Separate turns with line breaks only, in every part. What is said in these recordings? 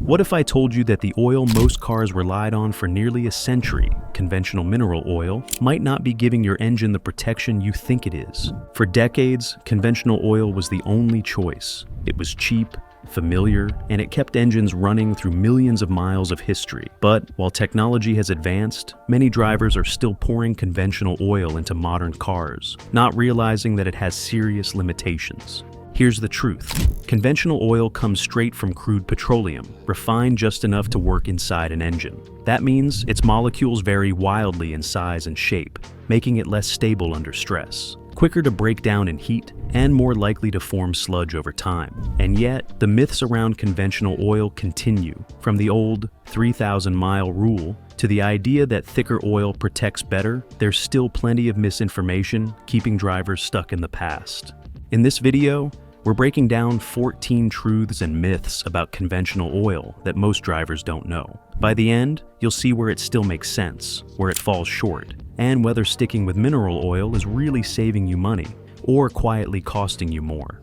What if I told you that the oil most cars relied on for nearly a century, conventional mineral oil, might not be giving your engine the protection you think it is? For decades, conventional oil was the only choice. It was cheap, familiar, and it kept engines running through millions of miles of history. But while technology has advanced, many drivers are still pouring conventional oil into modern cars, not realizing that it has serious limitations. Here's the truth. Conventional oil comes straight from crude petroleum, refined just enough to work inside an engine. That means its molecules vary wildly in size and shape, making it less stable under stress, quicker to break down in heat, and more likely to form sludge over time. And yet, the myths around conventional oil continue, from the old 3,000-mile rule to the idea that thicker oil protects better. There's still plenty of misinformation keeping drivers stuck in the past. In this video, we're breaking down 14 truths and myths about conventional oil that most drivers don't know. By the end, you'll see where it still makes sense, where it falls short, and whether sticking with mineral oil is really saving you money or quietly costing you more.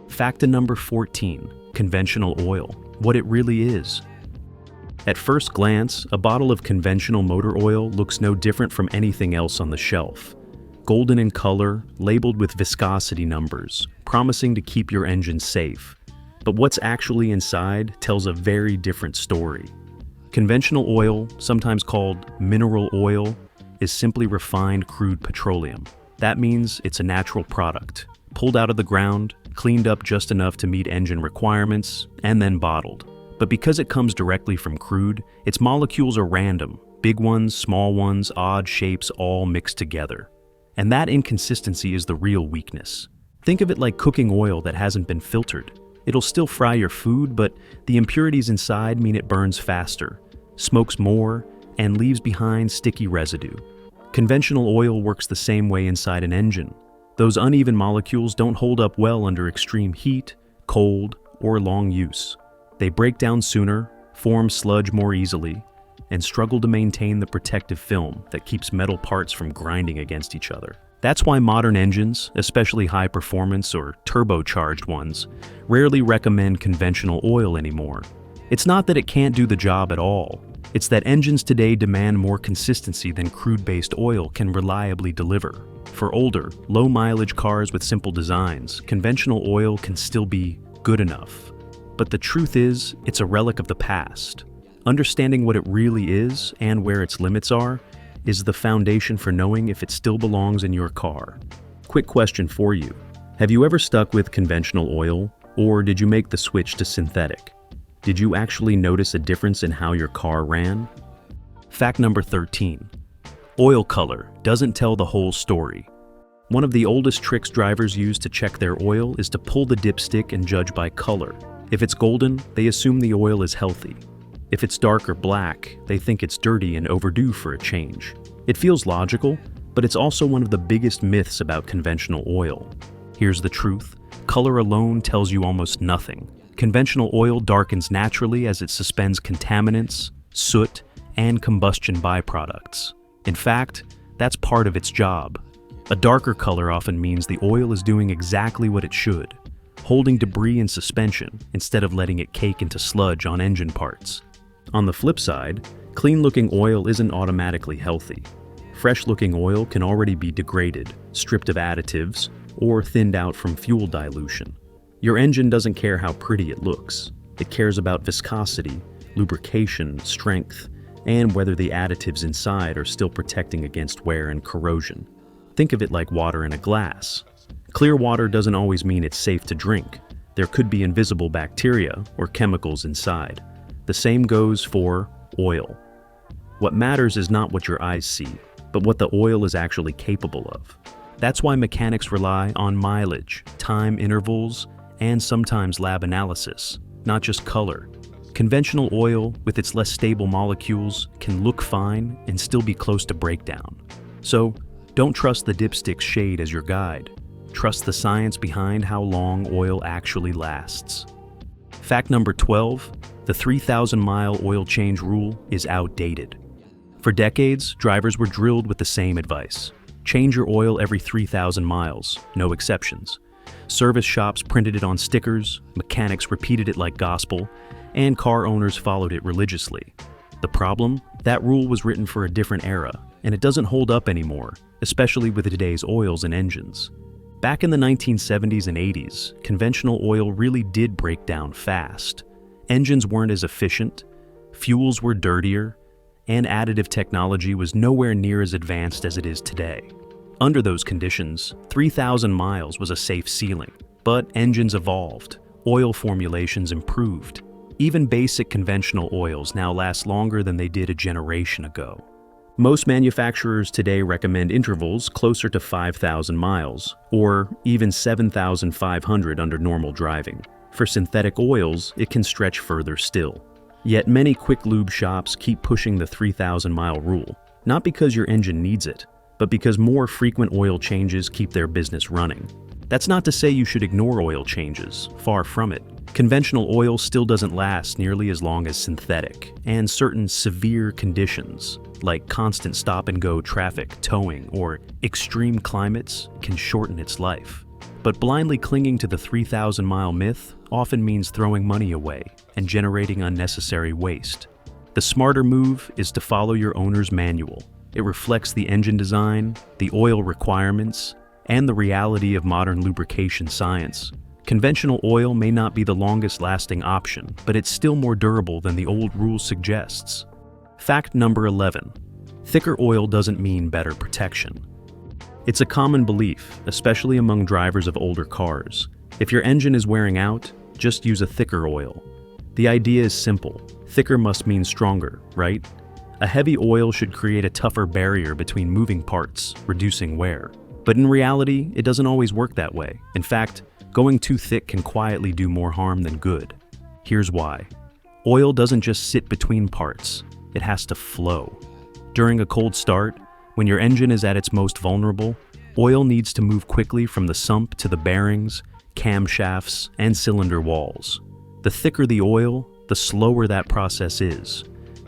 Fact number 14, conventional oil, what it really is. At first glance, a bottle of conventional motor oil looks no different from anything else on the shelf. Golden in color, labeled with viscosity numbers, promising to keep your engine safe. But what's actually inside tells a very different story. Conventional oil, sometimes called mineral oil, is simply refined crude petroleum. That means it's a natural product, pulled out of the ground, cleaned up just enough to meet engine requirements, and then bottled. But because it comes directly from crude, its molecules are random, big ones, small ones, odd shapes, all mixed together. And that inconsistency is the real weakness. Think of it like cooking oil that hasn't been filtered. It'll still fry your food, but the impurities inside mean it burns faster, smokes more, and leaves behind sticky residue. Conventional oil works the same way inside an engine. Those uneven molecules don't hold up well under extreme heat, cold, or long use. They break down sooner, form sludge more easily, and struggle to maintain the protective film that keeps metal parts from grinding against each other. That's why modern engines, especially high-performance or turbocharged ones, rarely recommend conventional oil anymore. It's not that it can't do the job at all. It's that engines today demand more consistency than crude-based oil can reliably deliver. For older, low-mileage cars with simple designs, conventional oil can still be good enough. But the truth is, it's a relic of the past. Understanding what it really is and where its limits are is the foundation for knowing if it still belongs in your car. Quick question for you. Have you ever stuck with conventional oil, or did you make the switch to synthetic? Did you actually notice a difference in how your car ran? Fact number 13. Oil color doesn't tell the whole story. One of the oldest tricks drivers use to check their oil is to pull the dipstick and judge by color. If it's golden, they assume the oil is healthy. If it's dark or black, they think it's dirty and overdue for a change. It feels logical, but it's also one of the biggest myths about conventional oil. Here's the truth. Color alone tells you almost nothing. Conventional oil darkens naturally as it suspends contaminants, soot, and combustion byproducts. In fact, that's part of its job. A darker color often means the oil is doing exactly what it should, holding debris in suspension instead of letting it cake into sludge on engine parts. On the flip side, clean-looking oil isn't automatically healthy. Fresh-looking oil can already be degraded, stripped of additives, or thinned out from fuel dilution. Your engine doesn't care how pretty it looks. It cares about viscosity, lubrication, strength, and whether the additives inside are still protecting against wear and corrosion. Think of it like water in a glass. Clear water doesn't always mean it's safe to drink. There could be invisible bacteria or chemicals inside. The same goes for oil. What matters is not what your eyes see, but what the oil is actually capable of. That's why mechanics rely on mileage, time intervals, and sometimes lab analysis, not just color. Conventional oil, with its less stable molecules, can look fine and still be close to breakdown. So, don't trust the dipstick's shade as your guide. Trust the science behind how long oil actually lasts. Fact number 12, the 3,000-mile oil change rule is outdated. For decades, drivers were drilled with the same advice. Change your oil every 3,000 miles, no exceptions. Service shops printed it on stickers, mechanics repeated it like gospel, and car owners followed it religiously. The problem? That rule was written for a different era, and it doesn't hold up anymore, especially with today's oils and engines. Back in the 1970s and 80s, conventional oil really did break down fast. Engines weren't as efficient, fuels were dirtier, and additive technology was nowhere near as advanced as it is today. Under those conditions, 3,000 miles was a safe ceiling, but engines evolved, oil formulations improved. Even basic conventional oils now last longer than they did a generation ago. Most manufacturers today recommend intervals closer to 5,000 miles, or even 7,500 under normal driving. For synthetic oils, it can stretch further still. Yet many quick lube shops keep pushing the 3,000-mile rule, not because your engine needs it, but because more frequent oil changes keep their business running. That's not to say you should ignore oil changes, far from it. Conventional oil still doesn't last nearly as long as synthetic, and certain severe conditions, like constant stop-and-go traffic, towing, or extreme climates, can shorten its life. But blindly clinging to the 3,000-mile myth often means throwing money away and generating unnecessary waste. The smarter move is to follow your owner's manual. It reflects the engine design, the oil requirements, and the reality of modern lubrication science. Conventional oil may not be the longest-lasting option, but it's still more durable than the old rule suggests. Fact number 11. Thicker oil doesn't mean better protection. It's a common belief, especially among drivers of older cars. If your engine is wearing out, just use a thicker oil. The idea is simple. Thicker must mean stronger, right? A heavy oil should create a tougher barrier between moving parts, reducing wear. But in reality, it doesn't always work that way. In fact, going too thick can quietly do more harm than good. Here's why. Oil doesn't just sit between parts, it has to flow. During a cold start, when your engine is at its most vulnerable, oil needs to move quickly from the sump to the bearings, camshafts, and cylinder walls. The thicker the oil, the slower that process is.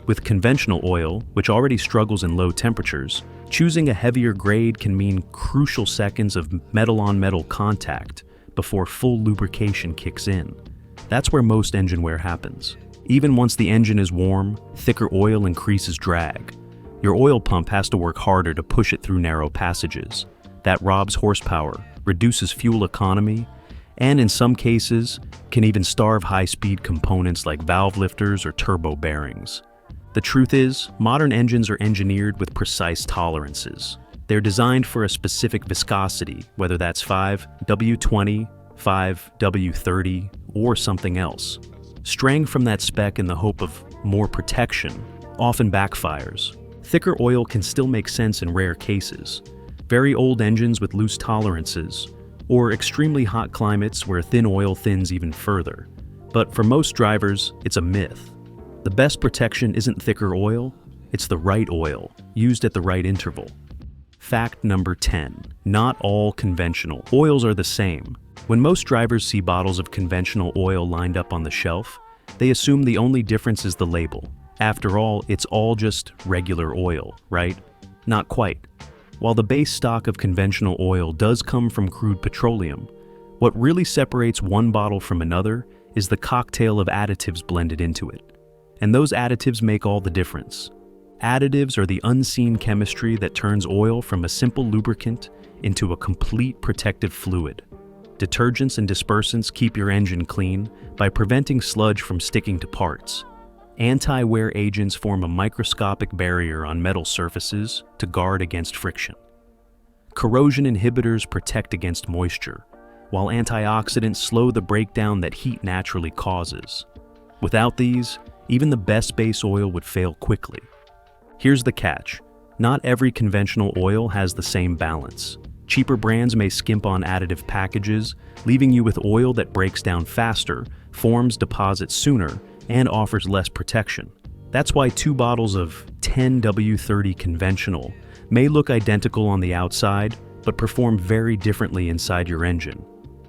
With conventional oil, which already struggles in low temperatures, choosing a heavier grade can mean crucial seconds of metal-on-metal contact before full lubrication kicks in. That's where most engine wear happens. Even once the engine is warm, thicker oil increases drag. Your oil pump has to work harder to push it through narrow passages. That robs horsepower, reduces fuel economy, and in some cases, can even starve high-speed components like valve lifters or turbo bearings. The truth is, modern engines are engineered with precise tolerances. They're designed for a specific viscosity, whether that's 5W20, 5W30, or something else. Straying from that spec in the hope of more protection often backfires. Thicker oil can still make sense in rare cases. Very old engines with loose tolerances, or extremely hot climates where thin oil thins even further. But for most drivers, it's a myth. The best protection isn't thicker oil, it's the right oil, used at the right interval. Fact number 10. Not all conventional oils are the same. When most drivers see bottles of conventional oil lined up on the shelf, they assume the only difference is the label. After all, it's all just regular oil, right? Not quite. While the base stock of conventional oil does come from crude petroleum, what really separates one bottle from another is the cocktail of additives blended into it. And those additives make all the difference. Additives are the unseen chemistry that turns oil from a simple lubricant into a complete protective fluid. Detergents and dispersants keep your engine clean by preventing sludge from sticking to parts. Anti-wear agents form a microscopic barrier on metal surfaces to guard against friction. Corrosion inhibitors protect against moisture, while antioxidants slow the breakdown that heat naturally causes. Without these, even the best base oil would fail quickly. Here's the catch. Not every conventional oil has the same balance. Cheaper brands may skimp on additive packages, leaving you with oil that breaks down faster, forms deposits sooner, and offers less protection. That's why 2 bottles of 10W30 conventional may look identical on the outside, but perform very differently inside your engine.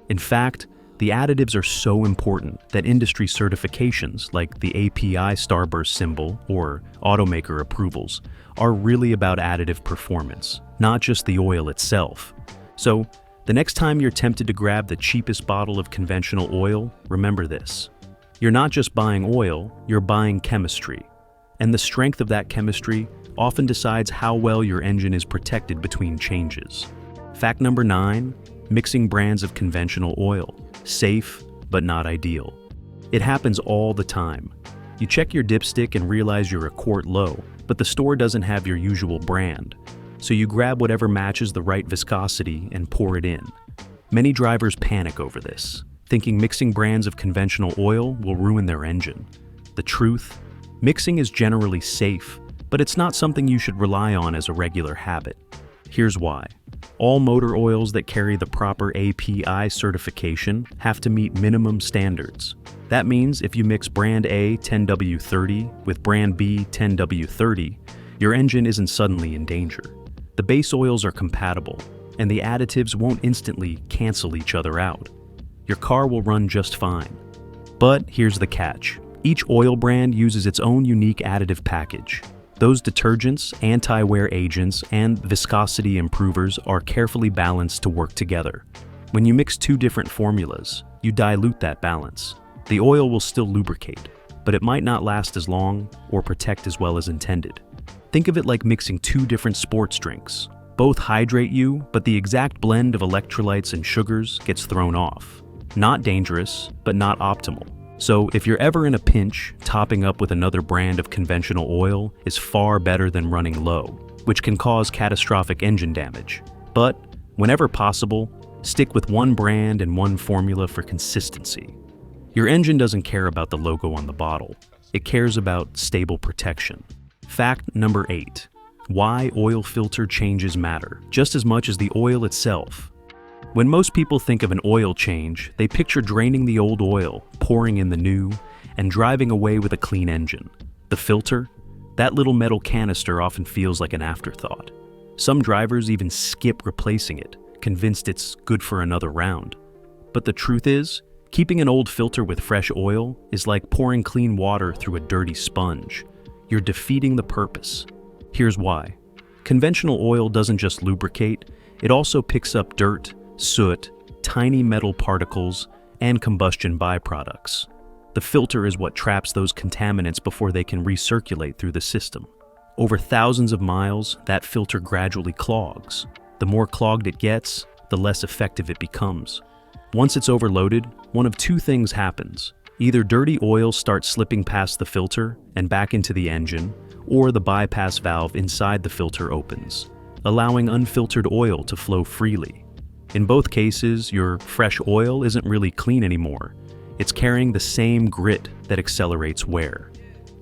In fact, the additives are so important that industry certifications like the API Starburst symbol or automaker approvals are really about additive performance, not just the oil itself. So, the next time you're tempted to grab the cheapest bottle of conventional oil, remember this. You're not just buying oil, you're buying chemistry. And the strength of that chemistry often decides how well your engine is protected between changes. Fact number 9, mixing brands of conventional oil. Safe, but not ideal. It happens all the time. You check your dipstick and realize you're a quart low, but the store doesn't have your usual brand. So you grab whatever matches the right viscosity and pour it in. Many drivers panic over this, thinking mixing brands of conventional oil will ruin their engine. The truth? Mixing is generally safe, but it's not something you should rely on as a regular habit. Here's why. All motor oils that carry the proper API certification have to meet minimum standards. That means if you mix brand A 10W30 with brand B 10W30, your engine isn't suddenly in danger. The base oils are compatible, and the additives won't instantly cancel each other out. Your car will run just fine. But here's the catch. Each oil brand uses its own unique additive package. Those detergents, anti-wear agents, and viscosity improvers are carefully balanced to work together. When you mix two different formulas, you dilute that balance. The oil will still lubricate, but it might not last as long or protect as well as intended. Think of it like mixing two different sports drinks. Both hydrate you, but the exact blend of electrolytes and sugars gets thrown off. Not dangerous, but not optimal. So if you're ever in a pinch, topping up with another brand of conventional oil is far better than running low, which can cause catastrophic engine damage. But whenever possible, stick with one brand and one formula for consistency. Your engine doesn't care about the logo on the bottle. It cares about stable protection. Fact number 8. Why oil filter changes matter, just as much as the oil itself. When most people think of an oil change, they picture draining the old oil, pouring in the new, and driving away with a clean engine. The filter? That little metal canister often feels like an afterthought. Some drivers even skip replacing it, convinced it's good for another round. But the truth is, keeping an old filter with fresh oil is like pouring clean water through a dirty sponge. You're defeating the purpose. Here's why. Conventional oil doesn't just lubricate, it also picks up dirt, soot, tiny metal particles, and combustion byproducts. The filter is what traps those contaminants before they can recirculate through the system. Over thousands of miles, that filter gradually clogs. The more clogged it gets, the less effective it becomes. Once it's overloaded, one of two things happens. Either dirty oil starts slipping past the filter and back into the engine, or the bypass valve inside the filter opens, allowing unfiltered oil to flow freely. In both cases, your fresh oil isn't really clean anymore. It's carrying the same grit that accelerates wear.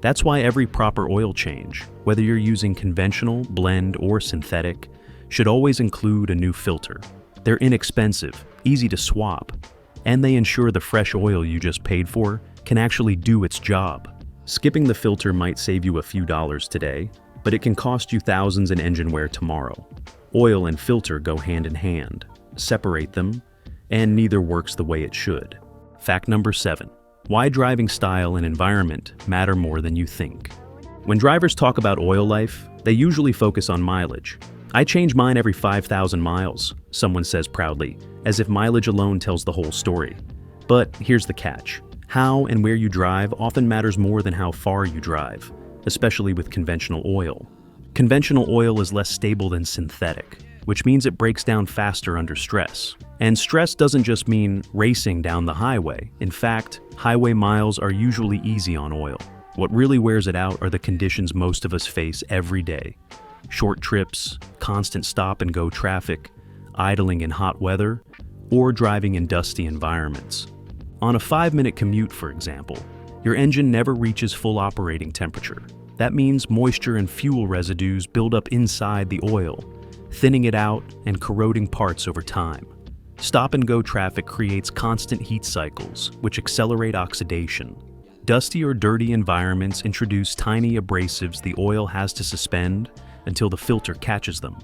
That's why every proper oil change, whether you're using conventional, blend, or synthetic, should always include a new filter. They're inexpensive, easy to swap, and they ensure the fresh oil you just paid for can actually do its job. Skipping the filter might save you a few dollars today, but it can cost you thousands in engine wear tomorrow. Oil and filter go hand in hand. Separate them, and neither works the way it should. Fact number 7. Why driving style and environment matter more than you think. When drivers talk about oil life, they usually focus on mileage. I change mine every 5,000 miles, someone says proudly, as if mileage alone tells the whole story. But here's the catch. How and where you drive often matters more than how far you drive, especially with conventional oil. Conventional oil is less stable than synthetic, which means it breaks down faster under stress. And stress doesn't just mean racing down the highway. In fact, highway miles are usually easy on oil. What really wears it out are the conditions most of us face every day. Short trips, constant stop-and-go traffic, idling in hot weather, or driving in dusty environments. On a 5-minute commute, for example, your engine never reaches full operating temperature. That means moisture and fuel residues build up inside the oil, thinning it out and corroding parts over time. Stop-and-go traffic creates constant heat cycles, which accelerate oxidation. Dusty or dirty environments introduce tiny abrasives the oil has to suspend until the filter catches them.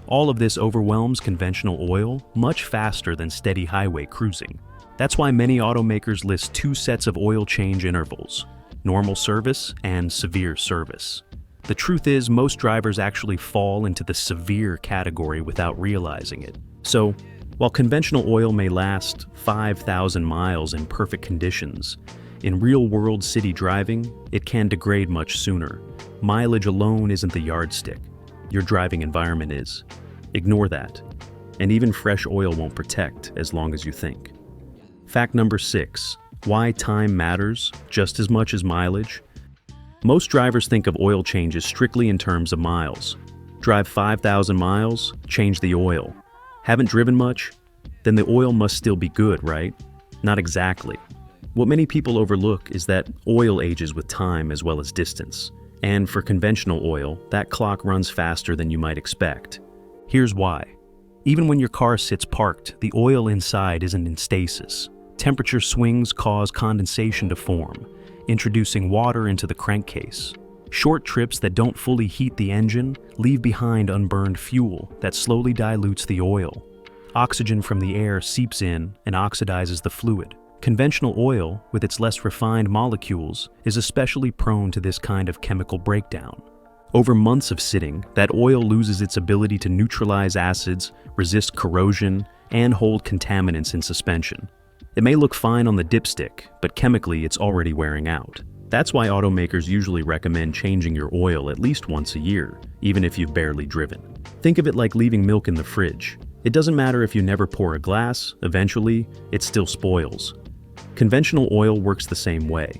All of this overwhelms conventional oil much faster than steady highway cruising. That's why many automakers list 2 sets of oil change intervals: normal service and severe service. The truth is, most drivers actually fall into the severe category without realizing it. So, while conventional oil may last 5,000 miles in perfect conditions, In real-world city driving, it can degrade much sooner. Mileage alone isn't the yardstick. Your driving environment is. Ignore that. And even fresh oil won't protect as long as you think. Fact number 6. Why time matters just as much as mileage. Most drivers think of oil changes strictly in terms of miles. Drive 5,000 miles, change the oil. Haven't driven much? Then the oil must still be good, right? Not exactly. What many people overlook is that oil ages with time as well as distance. And for conventional oil, that clock runs faster than you might expect. Here's why. Even when your car sits parked, the oil inside isn't in stasis. Temperature swings cause condensation to form, introducing water into the crankcase. Short trips that don't fully heat the engine leave behind unburned fuel that slowly dilutes the oil. Oxygen from the air seeps in and oxidizes the fluid. Conventional oil, with its less refined molecules, is especially prone to this kind of chemical breakdown. Over months of sitting, that oil loses its ability to neutralize acids, resist corrosion, and hold contaminants in suspension. It may look fine on the dipstick, but chemically it's already wearing out. That's why automakers usually recommend changing your oil at least once a year, even if you've barely driven. Think of it like leaving milk in the fridge. It doesn't matter if you never pour a glass, eventually, it still spoils. Conventional oil works the same way.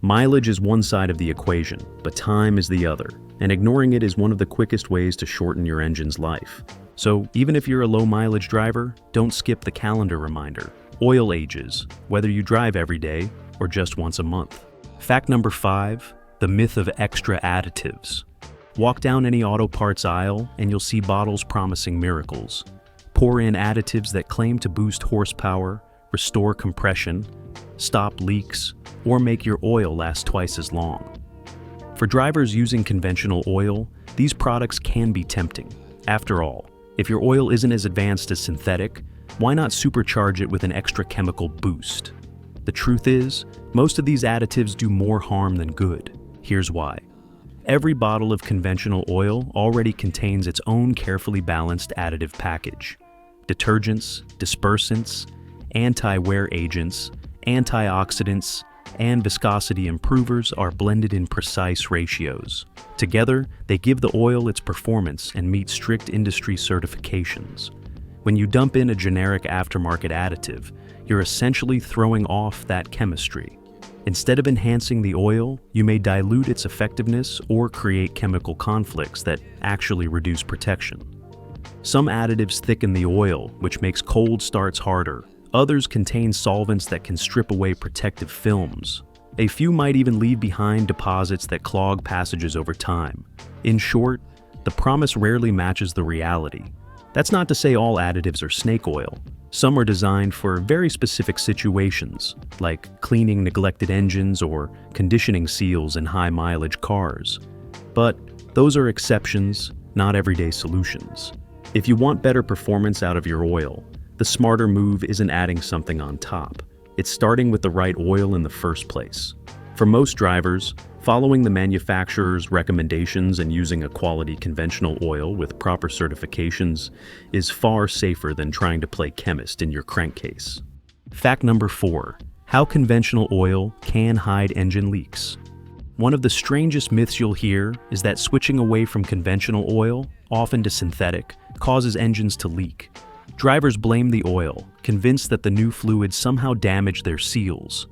Mileage is one side of the equation, but time is the other, and ignoring it is one of the quickest ways to shorten your engine's life. So even if you're a low-mileage driver, don't skip the calendar reminder. Oil ages, whether you drive every day or just once a month. Fact number 5, the myth of extra additives. Walk down any auto parts aisle and you'll see bottles promising miracles. Pour in additives that claim to boost horsepower, restore compression, stop leaks, or make your oil last twice as long. For drivers using conventional oil, these products can be tempting. After all, if your oil isn't as advanced as synthetic, why not supercharge it with an extra chemical boost? The truth is, most of these additives do more harm than good. Here's why. Every bottle of conventional oil already contains its own carefully balanced additive package. Detergents, dispersants, anti-wear agents, antioxidants, and viscosity improvers are blended in precise ratios. Together, they give the oil its performance and meet strict industry certifications. When you dump in a generic aftermarket additive, you're essentially throwing off that chemistry. Instead of enhancing the oil, you may dilute its effectiveness or create chemical conflicts that actually reduce protection. Some additives thicken the oil, which makes cold starts harder. Others contain solvents that can strip away protective films. A few might even leave behind deposits that clog passages over time. In short, the promise rarely matches the reality. That's not to say all additives are snake oil. Some are designed for very specific situations, like cleaning neglected engines or conditioning seals in high-mileage cars. But those are exceptions, not everyday solutions. If you want better performance out of your oil, the smarter move isn't adding something on top. It's starting with the right oil in the first place. For most drivers, following the manufacturer's recommendations and using a quality conventional oil with proper certifications is far safer than trying to play chemist in your crankcase. Fact number 4, how conventional oil can hide engine leaks. One of the strangest myths you'll hear is that switching away from conventional oil, often to synthetic, causes engines to leak. Drivers blame the oil, convinced that the new fluid somehow damaged their seals.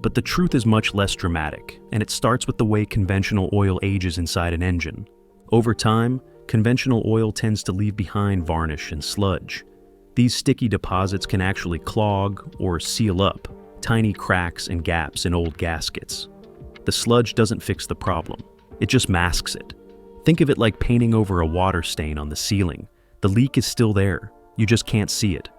But the truth is much less dramatic, and it starts with the way conventional oil ages inside an engine. Over time, conventional oil tends to leave behind varnish and sludge. These sticky deposits can actually clog or seal up tiny cracks and gaps in old gaskets. The sludge doesn't fix the problem, it just masks it. Think of it like painting over a water stain on the ceiling. The leak is still there, you just can't see it.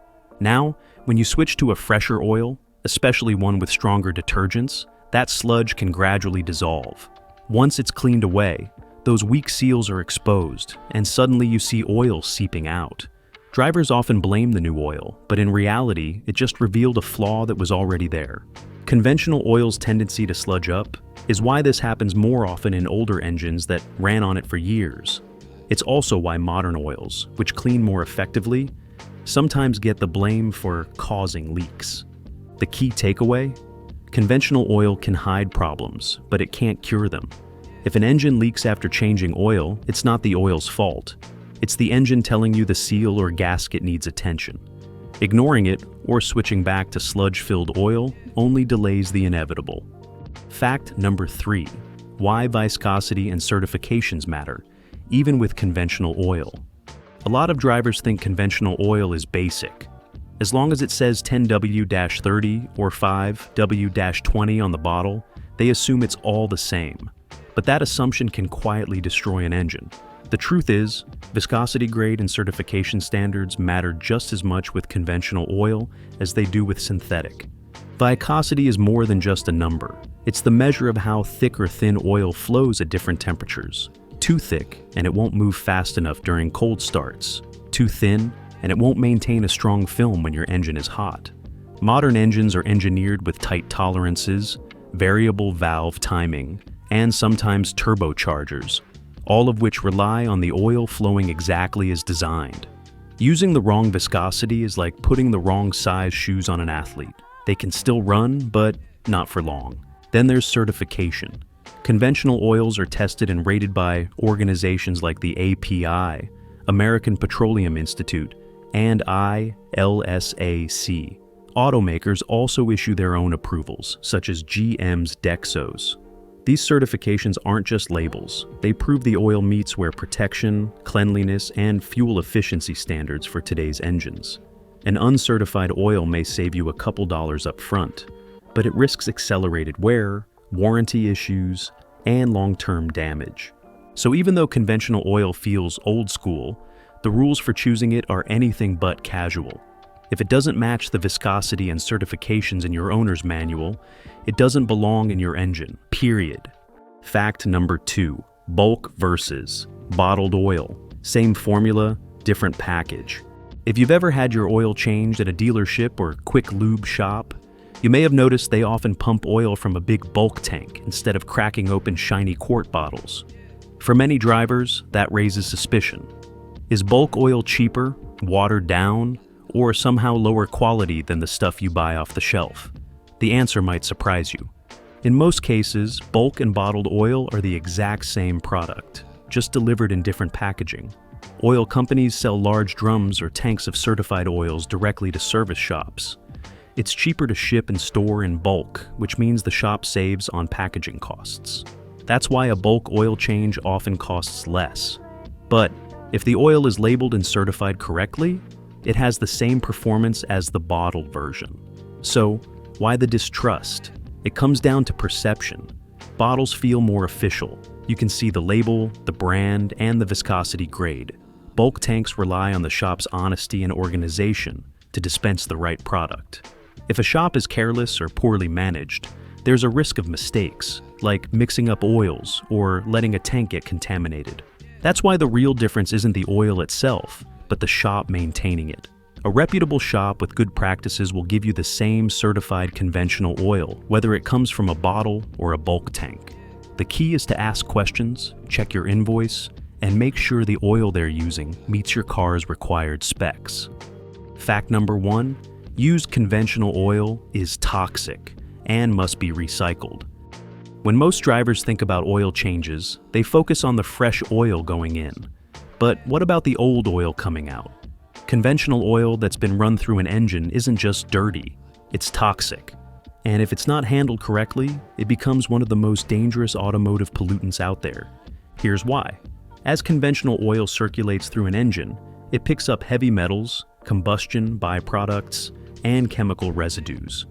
Now, when you switch to a fresher oil, especially one with stronger detergents, that sludge can gradually dissolve. Once it's cleaned away, those weak seals are exposed, and suddenly you see oil seeping out. Drivers often blame the new oil, but in reality, it just revealed a flaw that was already there. Conventional oil's tendency to sludge up is why this happens more often in older engines that ran on it for years. It's also why modern oils, which clean more effectively, sometimes get the blame for causing leaks. The key takeaway? Conventional oil can hide problems, but it can't cure them. If an engine leaks after changing oil, it's not the oil's fault. It's the engine telling you the seal or gasket needs attention. Ignoring it or switching back to sludge-filled oil only delays the inevitable. Fact number 3. Why viscosity and certifications matter, even with conventional oil. A lot of drivers think conventional oil is basic. As long as it says 10W-30 or 5W-20 on the bottle, they assume it's all the same. But that assumption can quietly destroy an engine. The truth is, viscosity grade and certification standards matter just as much with conventional oil as they do with synthetic. Viscosity is more than just a number. It's the measure of how thick or thin oil flows at different temperatures. Too thick, and it won't move fast enough during cold starts. Too thin, and it won't maintain a strong film when your engine is hot. Modern engines are engineered with tight tolerances, variable valve timing, and sometimes turbochargers, all of which rely on the oil flowing exactly as designed. Using the wrong viscosity is like putting the wrong size shoes on an athlete. They can still run, but not for long. Then there's certification. Conventional oils are tested and rated by organizations like the API, American Petroleum Institute, and ILSAC. Automakers also issue their own approvals, such as GM's Dexos. These certifications aren't just labels. They prove the oil meets where protection, cleanliness, and fuel efficiency standards for today's engines. An uncertified oil may save you a couple dollars up front, but it risks accelerated wear, warranty issues, and long-term damage. So even though conventional oil feels old school, the rules for choosing it are anything but casual. If it doesn't match the viscosity and certifications in your owner's manual, it doesn't belong in your engine, period. Fact number 2, bulk versus bottled oil. Same formula, different package. If you've ever had your oil changed at a dealership or quick lube shop, you may have noticed they often pump oil from a big bulk tank instead of cracking open shiny quart bottles. For many drivers, that raises suspicion. Is bulk oil cheaper, watered down, or somehow lower quality than the stuff you buy off the shelf? The answer might surprise you. In most cases, bulk and bottled oil are the exact same product, just delivered in different packaging. Oil companies sell large drums or tanks of certified oils directly to service shops. It's cheaper to ship and store in bulk, which means the shop saves on packaging costs. That's why a bulk oil change often costs less. But if the oil is labeled and certified correctly, it has the same performance as the bottled version. So, why the distrust? It comes down to perception. Bottles feel more official. You can see the label, the brand, and the viscosity grade. Bulk tanks rely on the shop's honesty and organization to dispense the right product. If a shop is careless or poorly managed, there's a risk of mistakes, like mixing up oils or letting a tank get contaminated. That's why the real difference isn't the oil itself, but the shop maintaining it. A reputable shop with good practices will give you the same certified conventional oil, whether it comes from a bottle or a bulk tank. The key is to ask questions, check your invoice, and make sure the oil they're using meets your car's required specs. Fact number 1, used conventional oil is toxic and must be recycled. When most drivers think about oil changes, they focus on the fresh oil going in. But what about the old oil coming out? Conventional oil that's been run through an engine isn't just dirty, it's toxic. And if it's not handled correctly, it becomes one of the most dangerous automotive pollutants out there. Here's why. As conventional oil circulates through an engine, it picks up heavy metals, combustion byproducts, and chemical residues.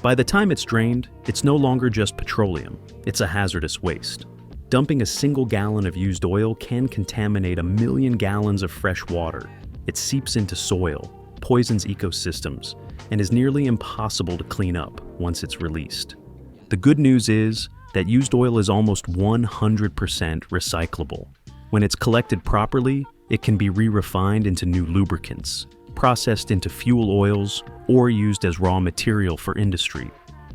By the time it's drained, it's no longer just petroleum, it's a hazardous waste. Dumping a single gallon of used oil can contaminate 1 million gallons of fresh water. It seeps into soil, poisons ecosystems, and is nearly impossible to clean up once it's released. The good news is that used oil is almost 100% recyclable. When it's collected properly, it can be re-refined into new lubricants, processed into fuel oils, or used as raw material for industry.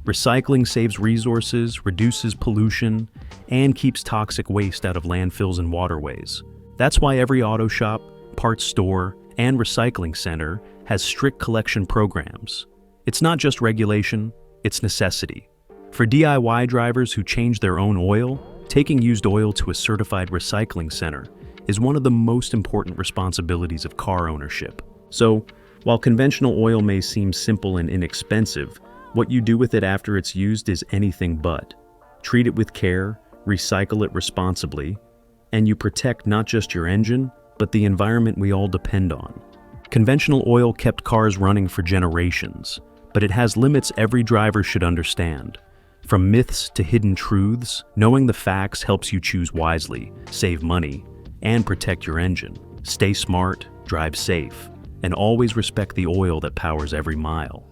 Recycling saves resources, reduces pollution, and keeps toxic waste out of landfills and waterways. That's why every auto shop, parts store, and recycling center has strict collection programs. It's not just regulation, it's necessity. For DIY drivers who change their own oil, taking used oil to a certified recycling center is one of the most important responsibilities of car ownership. So, while conventional oil may seem simple and inexpensive, what you do with it after it's used is anything but. Treat it with care, recycle it responsibly, and you protect not just your engine, but the environment we all depend on. Conventional oil kept cars running for generations, but it has limits every driver should understand. From myths to hidden truths, knowing the facts helps you choose wisely, save money, and protect your engine. Stay smart, drive safe, and always respect the oil that powers every mile.